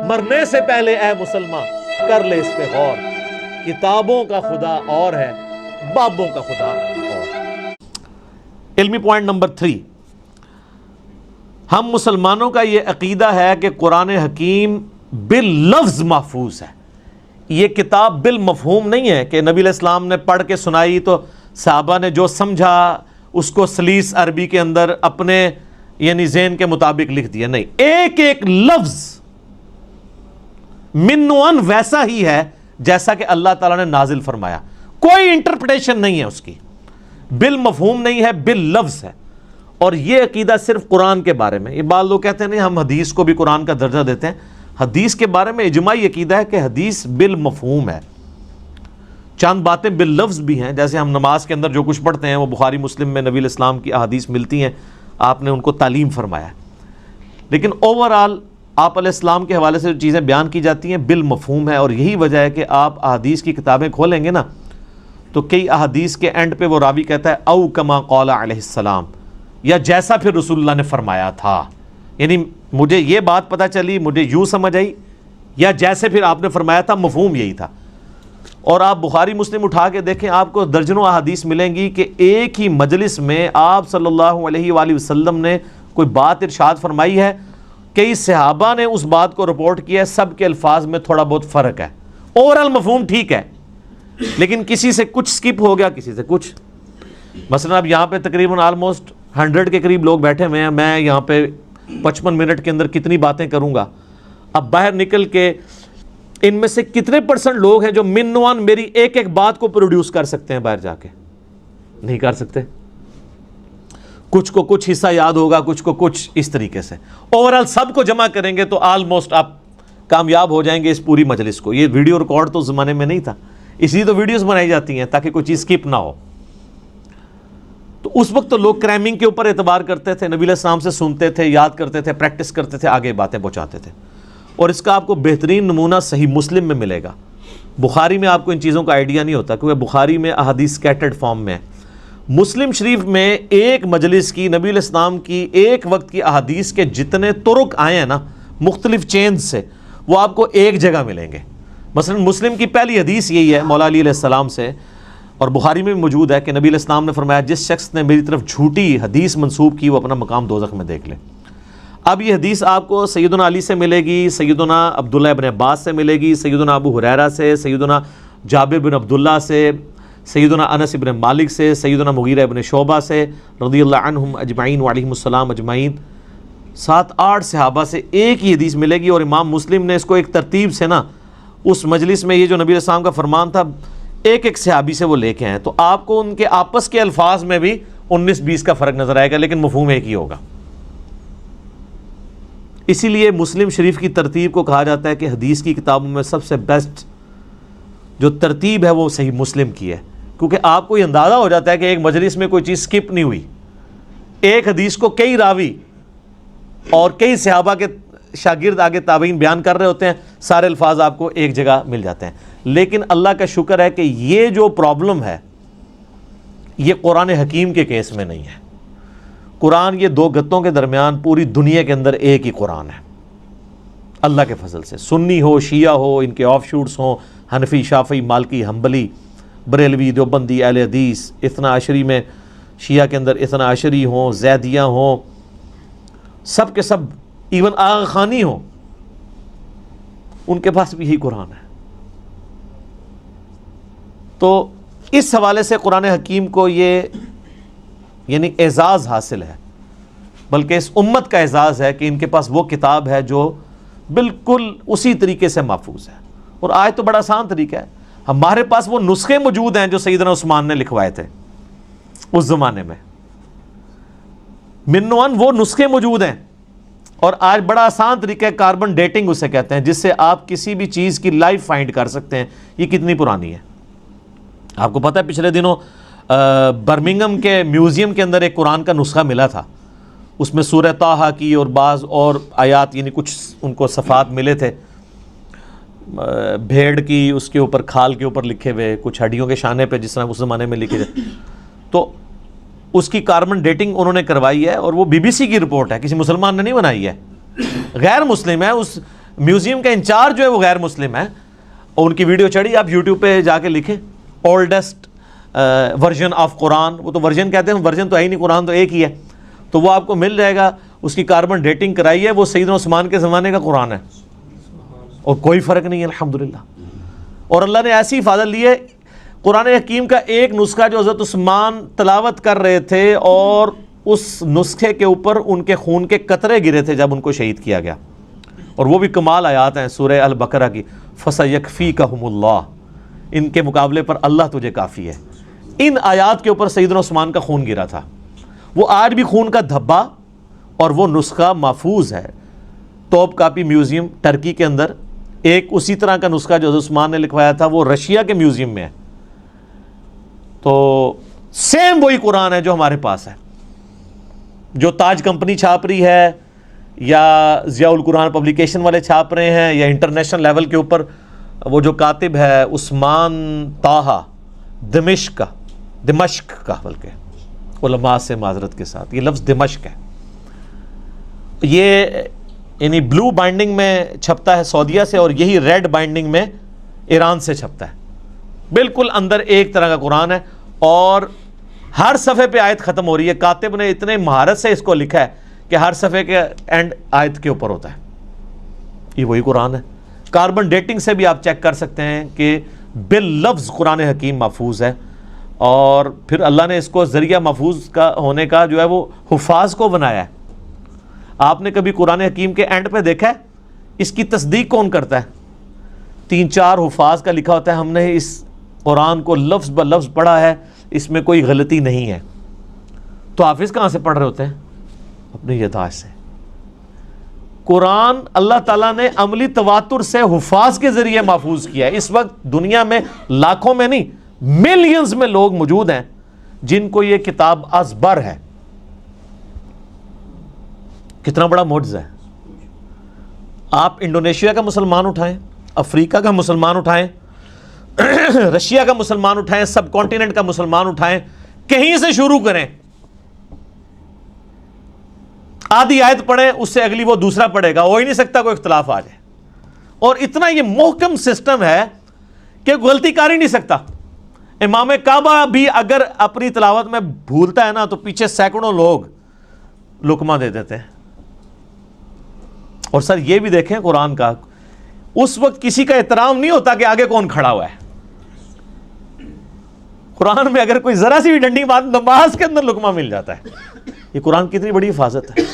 مرنے سے پہلے اے مسلمان کر لے اس پہ غور، کتابوں کا خدا اور ہے، بابوں کا خدا اور۔ علمی پوائنٹ نمبر 3، ہم مسلمانوں کا یہ عقیدہ ہے کہ قرآن حکیم باللفظ محفوظ ہے۔ یہ کتاب بالمفہوم نہیں ہے کہ نبی علیہ السلام نے پڑھ کے سنائی تو صحابہ نے جو سمجھا اس کو سلیس عربی کے اندر اپنے یعنی ذہن کے مطابق لکھ دیا، نہیں، ایک ایک لفظ من و عن ویسا ہی ہے جیسا کہ اللہ تعالیٰ نے نازل فرمایا، کوئی انٹرپریٹیشن نہیں ہے اس کی، بالمفہوم نہیں ہے، باللفظ ہے۔ اور یہ عقیدہ صرف قرآن کے بارے میں، یہ بعض لوگ کہتے ہیں نہیں ہم حدیث کو بھی قرآن کا درجہ دیتے ہیں، حدیث کے بارے میں اجماعی عقیدہ ہے کہ حدیث بالمفہوم ہے، چند باتیں باللفظ بھی ہیں، جیسے ہم نماز کے اندر جو کچھ پڑھتے ہیں وہ بخاری مسلم میں نبی علیہ السلام کی احادیث ملتی ہیں، آپ نے ان کو تعلیم فرمایا ہے، لیکن اوورآل آپ علیہ السلام کے حوالے سے جو چیزیں بیان کی جاتی ہیں بالمفہوم ہے۔ اور یہی وجہ ہے کہ آپ احادیث کی کتابیں کھولیں گے نا تو کئی احادیث کے اینڈ پہ وہ راوی کہتا ہے او کما قال علیہ السلام، یا جیسا پھر رسول اللہ نے فرمایا تھا، یعنی مجھے یہ بات پتہ چلی، مجھے یوں سمجھ آئی، یا جیسے پھر آپ نے فرمایا تھا، مفہوم یہی تھا۔ اور آپ بخاری مسلم اٹھا کے دیکھیں، آپ کو درجنوں احادیث ملیں گی کہ ایک ہی مجلس میں آپ صلی اللہ علیہ وآلہ وسلم نے کوئی بات ارشاد فرمائی ہے، کئی صحابہ نے اس بات کو رپورٹ کیا ہے، سب کے الفاظ میں تھوڑا بہت فرق ہے، اوورال مفہوم ٹھیک ہے، لیکن کسی سے کچھ سکپ ہو گیا، کسی سے کچھ۔ مثلا اب یہاں پہ تقریباً آلموسٹ 100 کے قریب لوگ بیٹھے ہوئے ہیں، میں یہاں پہ 55 منٹ کے اندر کتنی باتیں کروں گا؟ اب باہر نکل کے ان میں سے کتنے % لوگ ہیں جو منوان میری ایک ایک بات کو پروڈیوس کر سکتے ہیں؟ باہر جا کے نہیں کر سکتے، کچھ کو کچھ حصہ یاد ہوگا، کچھ کو کچھ، اس طریقے سے اوورال سب کو جمع کریں گے تو آلموسٹ آپ کامیاب ہو جائیں گے اس پوری مجلس کو۔ یہ ویڈیو ریکارڈ تو اس زمانے میں نہیں تھا، اس لیے تو ویڈیوز بنائی جاتی ہیں تاکہ کوئی چیز سکپ نہ ہو۔ تو اس وقت تو لوگ کریمنگ کے اوپر اعتبار کرتے تھے، نبی علیہ السلام سے سنتے تھے، یاد کرتے تھے، پریکٹس کرتے تھے، آگے باتیں پہنچاتے تھے۔ اور اس کا آپ کو بہترین نمونہ صحیح مسلم میں ملے گا۔ بخاری میں آپ کو ان چیزوں کا آئیڈیا نہیں ہوتا کیونکہ بخاری میں احادیث سکیٹرڈ فارم میں ہے۔ مسلم شریف میں ایک مجلس کی نبی علیہ السلام کی ایک وقت کی احادیث کے جتنے طرق آئے ہیں نا مختلف چینز سے، وہ آپ کو ایک جگہ ملیں گے۔ مثلا مسلم کی پہلی حدیث یہی ہے مولا علی علیہ السلام سے، اور بخاری میں بھی موجود ہے کہ نبی علیہ السلام نے فرمایا جس شخص نے میری طرف جھوٹی حدیث منسوب کی وہ اپنا مقام دوزخ میں دیکھ لے۔ اب یہ حدیث آپ کو سیدنا علی سے ملے گی، سیدنا عبداللہ ابن عباس سے ملے گی، سیدنا ابو ہریرہ سے، سیدنا جابر بن عبداللہ سے، سیدنا انس ابن مالک سے، سیدنا مغیرہ ابن شعبہ سے رضی اللہ عنہم اجمعین وعلیہم السلام اجمعین، 7-8 صحابہ سے ایک ہی حدیث ملے گی۔ اور امام مسلم نے اس کو ایک ترتیب سے نا اس مجلس میں، یہ جو نبی علیہ السلام کا فرمان تھا، ایک ایک صحابی سے وہ لے کے ہیں، تو آپ کو ان کے آپس کے الفاظ میں بھی 19-20 کا فرق نظر آئے گا، لیکن مفہوم ایک ہی ہوگا۔ اسی لیے مسلم شریف کی ترتیب کو کہا جاتا ہے کہ حدیث کی کتابوں میں سب سے بیسٹ جو ترتیب ہے وہ صحیح مسلم کی ہے، کیونکہ آپ کو یہ اندازہ ہو جاتا ہے کہ ایک مجلس میں کوئی چیز سکپ نہیں ہوئی، ایک حدیث کو کئی راوی اور کئی صحابہ کے شاگرد آگے تابعین بیان کر رہے ہوتے ہیں، سارے الفاظ آپ کو ایک جگہ مل جاتے ہیں۔ لیکن اللہ کا شکر ہے کہ یہ جو پرابلم ہے یہ قرآن حکیم کے کیس میں نہیں ہے۔ قرآن یہ 2 گتوں کے درمیان پوری دنیا کے اندر ایک ہی قرآن ہے اللہ کے فضل سے، سنی ہو، شیعہ ہو، ان کے آف شوٹس ہوں، حنفی، شافعی، مالکی، حنبلی، بریلوی، دیوبندی، اہل حدیث، اثنا عشری میں شیعہ کے اندر اثنا عشری ہوں، زیدیہ ہوں، سب کے سب، ایون آغا خانی ہوں، ان کے پاس بھی یہی قرآن ہے۔ تو اس حوالے سے قرآن حکیم کو یہ یعنی اعزاز حاصل ہے، بلکہ اس امت کا اعزاز ہے کہ ان کے پاس وہ کتاب ہے جو بالکل اسی طریقے سے محفوظ ہے۔ اور آج تو بڑا آسان طریقہ ہے، ہمارے پاس وہ نسخے موجود ہیں جو سیدنا عثمان نے لکھوائے تھے اس زمانے میں، منوان وہ نسخے موجود ہیں۔ اور آج بڑا آسان طریقہ ہے، کاربن ڈیٹنگ اسے کہتے ہیں، جس سے آپ کسی بھی چیز کی لائف فائنڈ کر سکتے ہیں یہ کتنی پرانی ہے۔ آپ کو پتہ ہے پچھلے دنوں برمنگم کے میوزیم کے اندر ایک قرآن کا نسخہ ملا تھا، اس میں سورہ طٰہٰ کی اور بعض اور آیات یعنی کچھ ان کو صفحات ملے تھے، بھیڑ کی اس کے اوپر کھال کے اوپر لکھے ہوئے، کچھ ہڈیوں کے شانے پہ جس طرح اس زمانے میں لکھے تھے، تو اس کی کاربن ڈیٹنگ انہوں نے کروائی ہے، اور وہ BBC کی رپورٹ ہے، کسی مسلمان نے نہیں بنائی ہے، غیر مسلم ہے، اس میوزیم کا انچارج جو ہے وہ غیر مسلم ہے، اور ان کی ویڈیو چڑھی، آپ یوٹیوب پہ جا کے لکھیں اولڈسٹ ورژن آف قرآن، وہ تو ورژن کہتے ہیں، ورژن تو ہے ہی نہیں، قرآن تو ایک ہی ہے، تو وہ آپ کو مل جائے گا، اس کی کاربن ڈیٹنگ کرائی ہے، وہ سیدنا عثمان کے زمانے کا قرآن ہے اور کوئی فرق نہیں ہے الحمدللہ۔ اور اللہ نے ایسی حفاظت لی ہے، قرآن حکیم کا ایک نسخہ جو حضرت عثمان تلاوت کر رہے تھے اور اس نسخے کے اوپر ان کے خون کے قطرے گرے تھے جب ان کو شہید کیا گیا، اور وہ بھی کمال آیات ہیں سورہ البقرہ کی، فَسَيَكْفِيكَهُمُ اللَّهُ، ان کے مقابلے پر اللہ تجھے کافی ہے۔ ان آیات کے اوپر سیدنا عثمان کا خون گرا تھا، وہ آج بھی خون کا دھبا اور وہ نسخہ محفوظ ہے توپ کاپی میوزیم ٹرکی کے اندر۔ ایک اسی طرح کا نسخہ جو حضرت عثمان نے لکھوایا تھا وہ رشیا کے میوزیم میں ہے، تو سیم وہی قرآن ہے جو ہمارے پاس ہے، جو تاج کمپنی چھاپ رہی ہے یا ضیاء القرآن پبلیکیشن والے چھاپ رہے ہیں، یا انٹرنیشنل لیول کے اوپر وہ جو کاتب ہے عثمان طاہا دمشق کا بلکہ علماء سے معذرت کے ساتھ یہ لفظ دمشق ہے، یہ یعنی بلو بائنڈنگ میں چھپتا ہے سعودیہ سے، اور یہی ریڈ بائنڈنگ میں ایران سے چھپتا ہے، بالکل اندر ایک طرح کا قرآن ہے، اور ہر صفحے پہ آیت ختم ہو رہی ہے، کاتب نے اتنے مہارت سے اس کو لکھا ہے کہ ہر صفحے کے اینڈ آیت کے اوپر ہوتا ہے، یہ وہی قرآن ہے۔ کاربن ڈیٹنگ سے بھی آپ چیک کر سکتے ہیں کہ باللفظ قرآن حکیم محفوظ ہے، اور پھر اللہ نے اس کو ذریعہ محفوظ کا ہونے کا جو ہے وہ حفاظ کو بنایا ہے۔ آپ نے کبھی قرآن حکیم کے اینڈ پہ دیکھا ہے اس کی تصدیق کون کرتا ہے؟ 3-4 حفاظ کا لکھا ہوتا ہے ہم نے اس قرآن کو لفظ بہ لفظ پڑھا ہے، اس میں کوئی غلطی نہیں ہے۔ تو حافظ کہاں سے پڑھ رہے ہوتے ہیں؟ اپنی یادداشت سے۔ قرآن اللہ تعالیٰ نے عملی تواتر سے حفاظ کے ذریعے محفوظ کیا ہے۔ اس وقت دنیا میں لاکھوں میں نہیں ملینز میں لوگ موجود ہیں جن کو یہ کتاب ازبر ہے۔ کتنا بڑا معجزہ ہے۔ آپ انڈونیشیا کا مسلمان اٹھائیں، افریقہ کا مسلمان اٹھائیں، رشیا کا مسلمان اٹھائیں، سب کانٹیننٹ کا مسلمان اٹھائیں، کہیں سے شروع کریں، آدھی آیت پڑھیں، اس سے اگلی وہ دوسرا پڑھے گا، ہو ہی نہیں سکتا کوئی اختلاف آ جائے، اور اتنا یہ محکم سسٹم ہے کہ غلطی کر ہی نہیں سکتا۔ امام کعبہ بھی اگر اپنی تلاوت میں بھولتا ہے نا تو پیچھے سینکڑوں لوگ لقمہ دے دیتے ہیں۔ اور سر یہ بھی دیکھیں قرآن کا، اس وقت کسی کا احترام نہیں ہوتا کہ آگے کون کھڑا ہوا ہے۔ قرآن میں اگر کوئی ذرا سی بھی ڈنڈی بات نماز کے اندر لقمہ مل جاتا ہے۔ یہ قرآن کی اتنی بڑی حفاظت ہے۔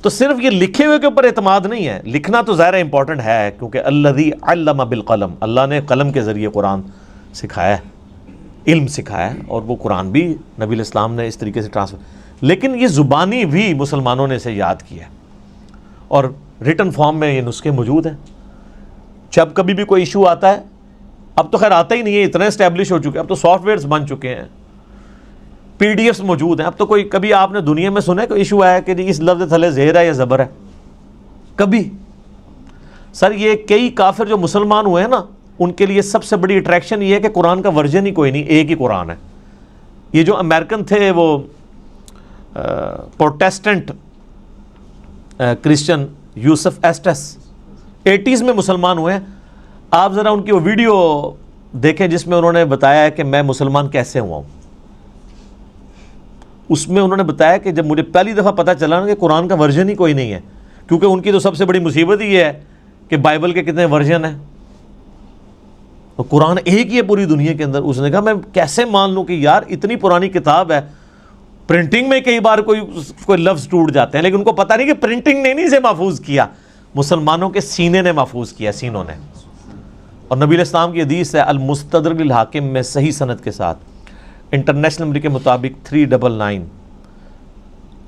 تو صرف یہ لکھے ہوئے کے اوپر اعتماد نہیں ہے، لکھنا تو ظاہر امپورٹنٹ ہے، کیونکہ الذی علم بالقلم، اللہ نے قلم کے ذریعے قرآن سکھایا ہے، علم سکھایا ہے، اور وہ قرآن بھی نبی علیہ السلام نے اس طریقے سے ٹرانسفر، لیکن یہ زبانی بھی مسلمانوں نے اسے یاد کیا ہے، اور ریٹن فارم میں یہ نسخے موجود ہیں۔ جب کبھی بھی کوئی ایشو آتا ہے، اب تو خیر آتا ہی نہیں ہے، اتنے اسٹیبلش ہو چکے ہیں، اب تو سافٹ ویئرز بن چکے ہیں، پی ڈی ایفs موجود ہیں، اب تو کوئی کبھی آپ نے دنیا میں سنا ہے کوئی ایشو آیا کہ جی اس لفظ تھلے زیر ہے یا زبر ہے؟ کبھی؟ سر یہ کئی کافر جو مسلمان ہوئے ہیں نا، ان کے لیے سب سے بڑی اٹریکشن یہ ہے کہ قرآن کا ورژن ہی کوئی نہیں، ایک ہی قرآن ہے۔ یہ جو امریکن تھے وہ پروٹیسٹنٹ کرسچن یوسف ایسٹس 80s میں مسلمان ہوئے ہیں، آپ ذرا ان کی وہ ویڈیو دیکھیں جس میں انہوں نے بتایا ہے کہ میں مسلمان کیسے ہوا ہوں۔ اس میں انہوں نے بتایا کہ جب مجھے پہلی دفعہ پتہ چلا نا کہ قرآن کا ورژن ہی کوئی نہیں ہے، کیونکہ ان کی تو سب سے بڑی مصیبت ہی یہ ہے کہ بائبل کے کتنے ورژن ہیں، اور قرآن ایک ہی ہے پوری دنیا کے اندر۔ اس نے کہا میں کیسے مان لوں کہ یار اتنی پرانی کتاب ہے، پرنٹنگ میں کئی بار کوئی لفظ ٹوٹ جاتے ہیں، لیکن ان کو پتہ نہیں کہ پرنٹنگ نے نہیں اسے محفوظ کیا، مسلمانوں کے سینے نے محفوظ کیا، سینوں نے۔ اور نبی علیہ السلام کی حدیث ہے المستدرک للحاکم میں صحیح سند کے ساتھ، انٹرنیشنل نمبر کے مطابق 399،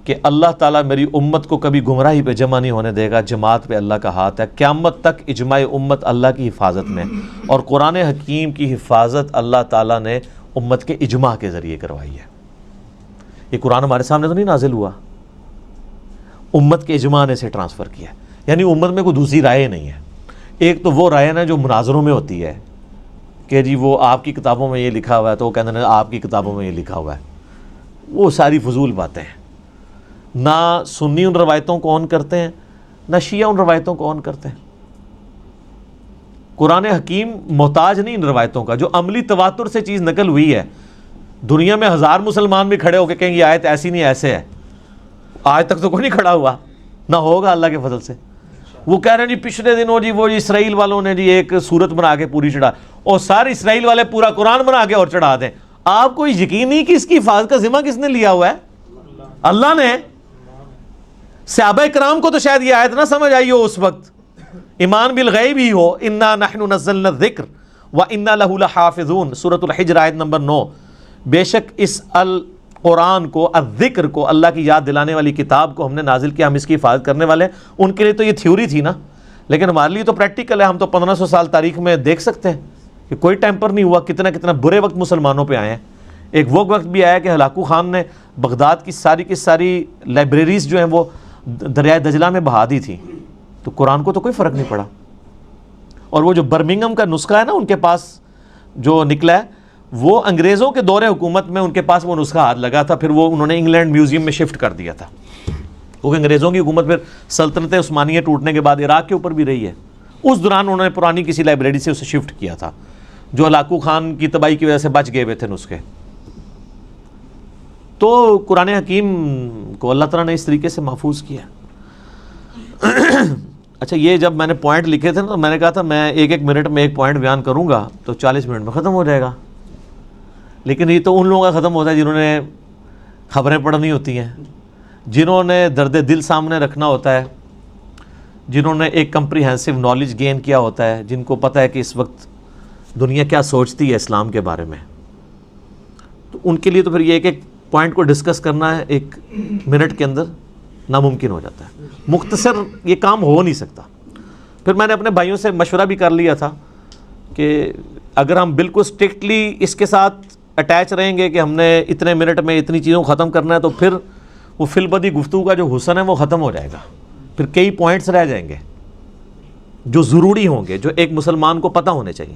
کہ اللہ تعالیٰ میری امت کو کبھی گمراہی پہ جمع نہیں ہونے دے گا، جماعت پہ اللہ کا ہاتھ ہے، قیامت تک اجماع امت اللہ کی حفاظت میں، اور قرآن حکیم کی حفاظت اللہ تعالیٰ نے امت کے اجماع کے ذریعے کروائی ہے۔ یہ قرآن ہمارے سامنے تو نہیں نازل ہوا، امت کے اجماع نے اسے ٹرانسفر کیا، یعنی امت میں کوئی دوسری رائے نہیں ہے۔ ایک تو وہ رائے نا جو مناظروں میں ہوتی ہے کہ جی وہ آپ کی کتابوں میں یہ لکھا ہوا ہے، تو وہ کہتے ہیں آپ کی کتابوں میں یہ لکھا ہوا ہے، وہ ساری فضول باتیں ہیں۔ نہ سنی ان روایتوں کو آن کرتے ہیں، نہ شیعہ ان روایتوں کو آن کرتے ہیں. قرآن حکیم محتاج نہیں ان روایتوں کا. جو عملی تواتر سے چیز نقل ہوئی ہے, دنیا میں 1000 مسلمان بھی کھڑے ہو کے کہیں یہ آیت ایسی نہیں ایسے ہے, آج تک تو کوئی نہیں کھڑا ہوا, نہ ہوگا اللہ کے فضل سے. وہ کہہ رہے ہیں جی پچھلے دنوں جی وہ جی اسرائیل والوں نے جی ایک صورت بنا کے پوری چڑھا, اور سارے اسرائیل والے پورا قرآن بنا کے اور چڑھا دیں. آپ کو یقین نہیں کہ اس کی حفاظت کا ذمہ کس نے لیا ہوا ہے؟ اللہ نے. صحابہ کرام کو تو شاید یہ آیت نہ سمجھ آئی ہو اس وقت, ایمان بالغیب ہی ہو, انا نحن نزلنا الذکر وانا لہ لحافظون, سورۃ الحجر آیت نمبر 9. بے شک اس القرآن کو, الذکر کو, اللہ کی یاد دلانے والی کتاب کو ہم نے نازل کیا, ہم اس کی حفاظت کرنے والے ہیں. ان کے لیے تو یہ تھیوری تھی نا, لیکن ہمارے لیے تو پریکٹیکل ہے. ہم تو 1500 سال تاریخ میں دیکھ سکتے ہیں کہ کوئی ٹیمپر نہیں ہوا. کتنا کتنا برے وقت مسلمانوں پہ آئے ہیں. ایک وہ وقت بھی آیا کہ ہلاکو خان نے بغداد کی ساری لائبریریز جو ہیں وہ دریائے دجلہ میں بہا دی تھی, تو قرآن کو تو کوئی فرق نہیں پڑا. اور وہ جو برمنگھم کا نسخہ ہے نا ان کے پاس جو نکلا ہے, وہ انگریزوں کے دور حکومت میں ان کے پاس وہ نسخہ ہاتھ لگا تھا, پھر وہ انہوں نے انگلینڈ میوزیم میں شفٹ کر دیا تھا. کیونکہ انگریزوں کی حکومت پھر سلطنت عثمانیہ ٹوٹنے کے بعد عراق کے اوپر بھی رہی ہے. اس دوران انہوں نے پرانی کسی لائبریری سے اسے شفٹ کیا تھا, جو ہلاکو خان کی تباہی کی وجہ سے بچ گئے ہوئے تھے نسخے. تو قرآن حکیم کو اللہ تعالیٰ نے اس طریقے سے محفوظ کیا. اچھا, یہ جب میں نے پوائنٹ لکھے تھے نا, تو میں نے کہا تھا میں ایک منٹ میں ایک پوائنٹ بیان کروں گا تو 40 منٹ میں ختم ہو جائے گا. لیکن یہ تو ان لوگوں کا ختم ہوتا ہے جنہوں نے خبریں پڑھنی ہوتی ہیں, جنہوں نے درد دل سامنے رکھنا ہوتا ہے, جنہوں نے ایک کمپریہنسو نالج گین کیا ہوتا ہے, جن کو پتہ ہے کہ اس وقت دنیا کیا سوچتی ہے اسلام کے بارے میں. تو ان کے لیے تو پھر یہ ایک پوائنٹ کو ڈسکس کرنا ہے 1 منٹ کے اندر ناممکن ہو جاتا ہے. مختصر یہ کام ہو نہیں سکتا. پھر میں نے اپنے بھائیوں سے مشورہ بھی کر لیا تھا کہ اگر ہم بالکل اسٹرکٹلی اس کے ساتھ اٹیچ رہیں گے کہ ہم نے اتنے منٹ میں اتنی چیزوں کو ختم کرنا ہے, تو پھر وہ فی البدی گفتگو کا جو حسن ہے وہ ختم ہو جائے گا. پھر کئی پوائنٹس رہ جائیں گے جو ضروری ہوں گے, جو ایک مسلمان کو پتہ ہونے چاہیے.